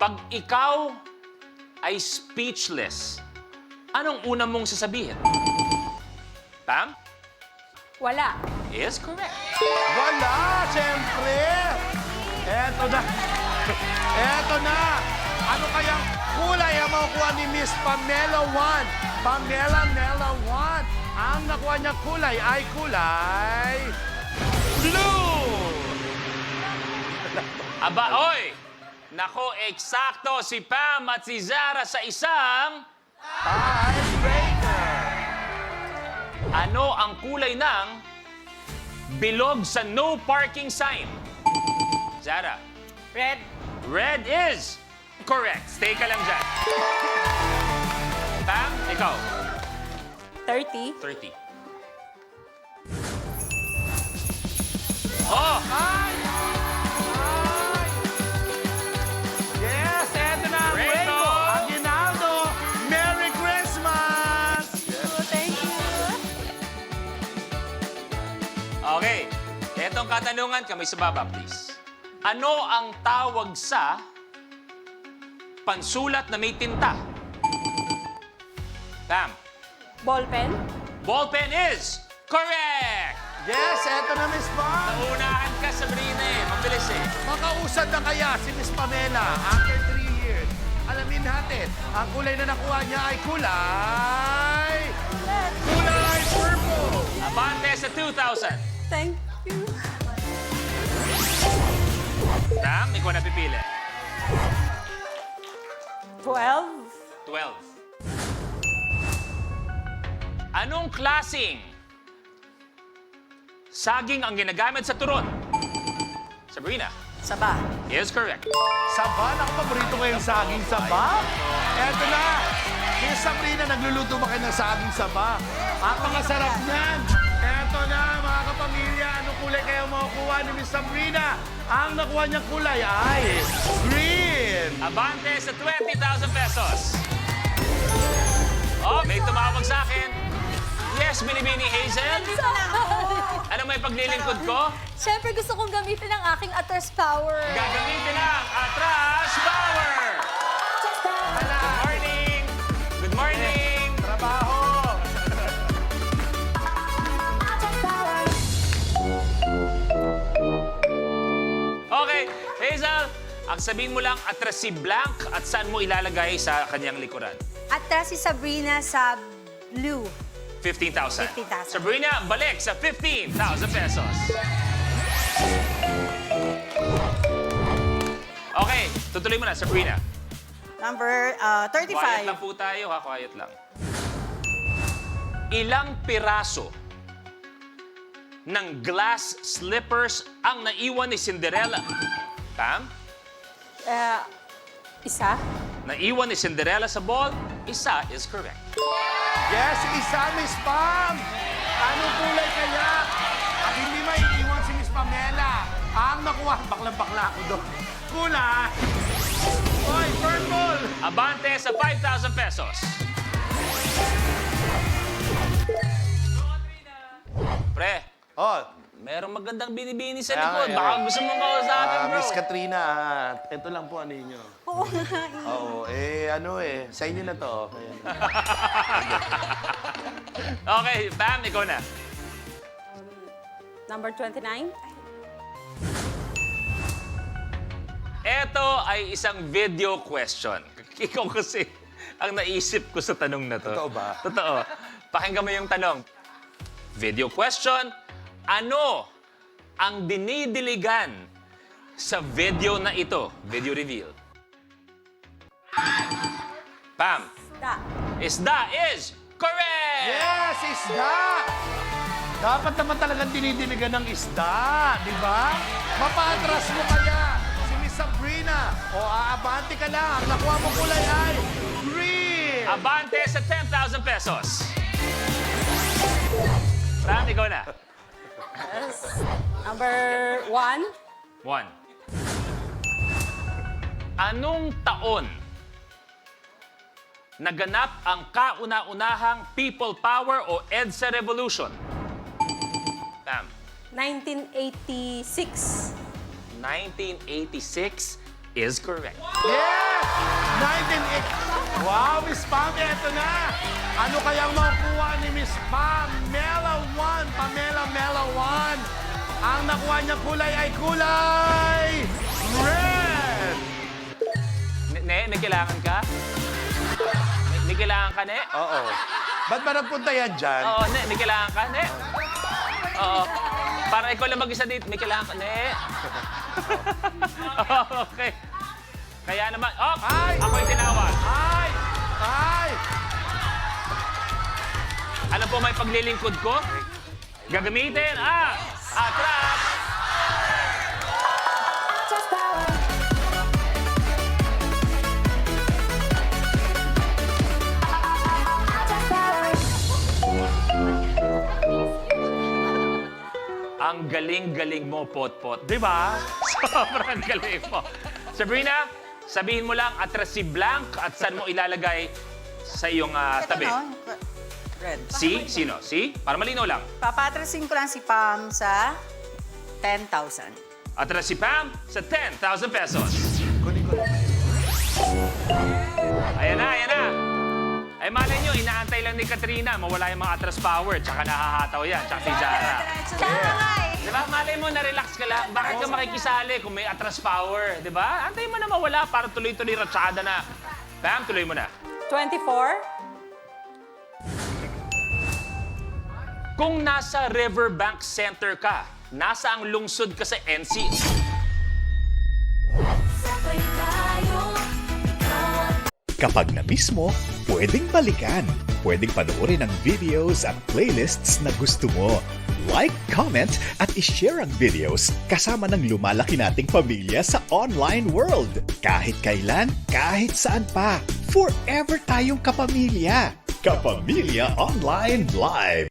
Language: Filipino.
Pag ikaw ay speechless, anong una mong sasabihin? Pam? Wala. Is correct. Wala, siyempre. Eto na. Eto na. Ano kayang kulay ang makukuha ni Miss Pamela Juan? Pamela Juan. Ang nakuha niyang kulay ay kulay blue. Aba, oy! Nako, eksakto si Pam at si Zara sa isang... Tiebreaker. Ano ang kulay ng bilog sa no parking sign? Zara. Red. Red is correct. Stay ka lang dyan. Pam, ikaw. 30. 30. Oh! Yes, eto na ang Rainbow. rainbow. Aguinaldo, Merry Christmas! Thank you. Okay. Etong katanungan, kamay sa baba, please. Ano ang tawag sa pansulat na may tinta? Pam. Ballpen. Ballpen is correct! Yes, eto na Miss Pam. Naunahan ka, Sabrina eh. Mabilis eh. Makausad na kaya si Miss Pamela after 3 years. Alamin natin, ang kulay na nakuha niya ay kulay purple. Abante sa 2,000. Thank you. Pam, ikaw na pipili. 12. 12. Anong klasing saging ang ginagamit sa turon? Sabrina. Saba. Is correct. Saba, paborito ko yung saging saba. Eto na, Miss Sabrina, nagluluto ba kayo ng saging saba? Napakasarap niyan. Eto na, mga kapamilya, anong kulay kayo makukuha ni Miss Sabrina? Ang nakuha niyang kulay ay green. Abante sa 20,000 pesos. Oh, may tumawag sa akin. Yes, Binibini Hazel. Ano may paglilingkod ko? Siyempre, gusto kong gamitin ang aking Atras Power. Gagamitin ang Atras Power. Good morning. Good morning. Trabaho. Okay, Hazel, ang sabihin mo lang atras si Blank at saan mo ilalagay sa kanyang likuran? Atras si Sabrina sa blue. 15,000. 15,000. Sabrina, balik sa 15,000 pesos. Okay, tutuloy mo na, Sabrina. Number Quiet lang 35. po tayo, ha? Quiet lang. Ilang piraso ng glass slippers ang naiwan ni Cinderella? Pam? Isa. Naiwan ni Cinderella sa ball? Isa is correct. Yes, isa, Miss Pam. Anong kulay kaya? At hindi maiiwan si Miss Pamela. Ang nakuha, baklang-bakla ako doon. Kulay. Oy, purple. Abante sa 5,000 pesos. Pre, Oh, merong magandang binibini sa Kaya likod. nga, Baka gusto mong kausapin, bro. Miss Katrina, ito lang po ano ninyo. Oo nga. Oo, sa inyo na to. Ayan. Okay, Pam, ikaw na. Number 29. Ito ay isang video question. Ikaw kasi ang naisip ko sa tanong na to. Totoo ba? Totoo. Pakinggan mo yung tanong. Video question. Ano ang dinidiligan sa video na ito? Video reveal. Pam. Da. Isda is correct! Yes, isda! Dapat naman talagang dinidiligan ng isda, di ba? Mapatras mo kaya si Miss Sabrina. O aabante ka lang. Ang nakuha mo kulay ay green. Abante sa 10,000 pesos. Pam, ikaw na. Yes. Number 1. 1. Anong taon naganap ang kauna-unahang people power o EDSA revolution? Pam. 1986. 1986 is correct. Yes! 19... Wow, Miss Pam, eto na. Ano kayang makukuha ni Miss Pamela 1? Pamela 1. Ang nakuha niya kulay ay kulay red. May kailangan ka? May kailangan ka, Ne? Oo. Ba't ba nagpunta yan dyan? Oo, Ne. May kailangan ka, Ne? Oo. Para ikaw lang mag-isa dito. May kailangan ka, Ne? Okay. Kaya naman... Oh! Ay! Ako yung tinawag. Ay! Ay! Ano po may paglilingkod ko? Gagamitin atras! Ang galing-galing mo, Pot-Pot. Di ba? Sobrang galing mo. Sabrina, sabihin mo lang, atras si Blank at saan mo ilalagay sa iyong tabi. Red. Si? Sino? Si? Para malinaw lang. Papatrasin ko lang si Pam sa 10,000. Atras si Pam sa 10,000 pesos. Kunin ko. Ayan na, ayan na. Ay, malay nyo, inaantay lang ni Katrina. Mawala yung mga atras power, tsaka nahahataw yan, tsaka si Jara. Di ba? Malay mo, na-relax ka lang. Bakit ka makikisali kung may atras power? Di ba? Antay mo na mawala para tuloy-tuloy ratsyada na. Pam, tuloy mo na. 24. Kung nasa Riverbank Center ka, nasa ang lungsod ka sa NC. Kapag na-miss mo, pwedeng balikan. Pwedeng panoorin ang videos at playlists na gusto mo. Like, comment, at ishare ang videos kasama ng lumalaki nating pamilya sa online world. Kahit kailan, kahit saan pa. Forever tayong kapamilya. Kapamilya Online Live.